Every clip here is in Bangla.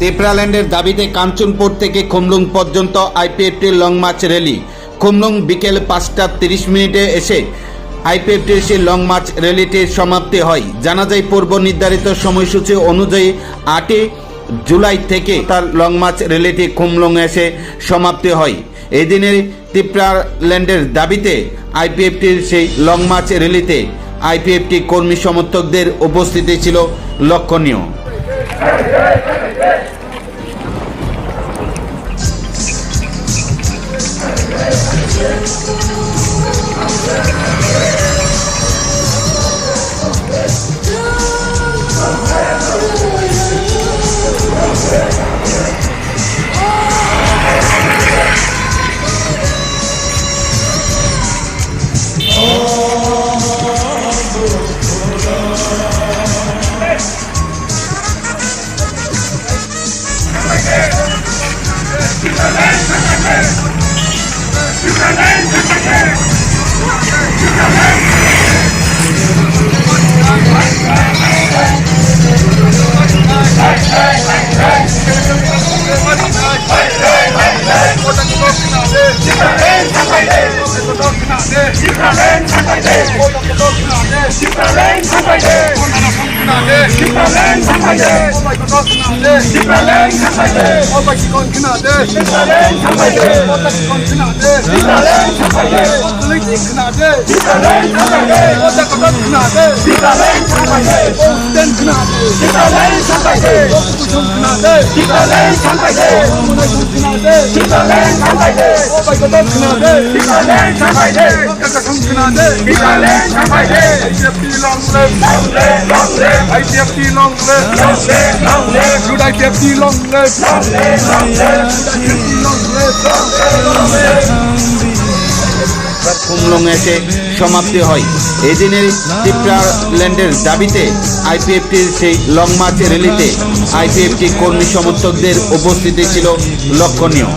তেপরাল্যান্ডের দাবিতে কাঞ্চনপুর থেকে খুমলুং পর্যন্ত আইপিএফটির লং মার্চ র্যালি। খুমলুং বিকেল 5:30 এসে আইপিএফটির সেই লং মার্চ র্যালিটির সমাপ্তি হয়। জানা যায় পূর্ব নির্ধারিত সময়সূচি অনুযায়ী 8 জুলাই থেকে তার লং মার্চ র্যালিটি খুমলুং এসে সমাপ্তি হয়। এই দিনের তেপরাল্যান্ডের দাবিতে আইপিএফটির সেই লং মার্চ র্যালিতে আইপিএফটি কর্মী সমর্থকদের উপস্থিতি ছিল লক্ষণীয়। খুমলুং এসে সমাপ্তি হয়। এই দিনের তেপরাল্যান্ডের দাবিতে আইপিএফটির সেই লং মার্চ র্যালিতে আইপিএফটি কর্মী সমর্থকদের উপস্থিতি ছিল লক্ষণীয়।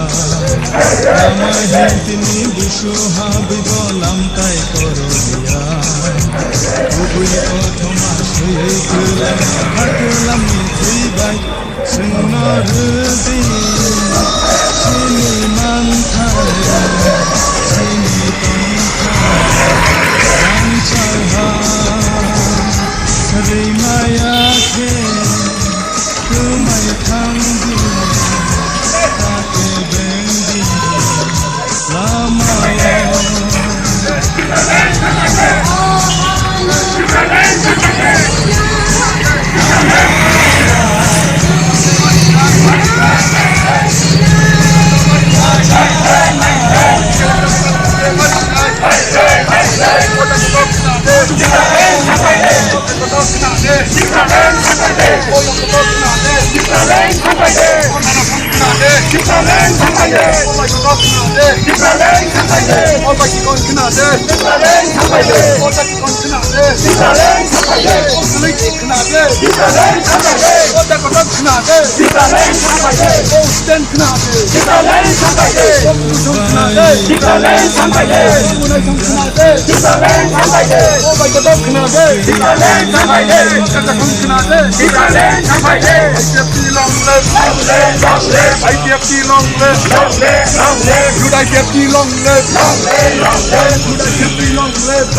Long live.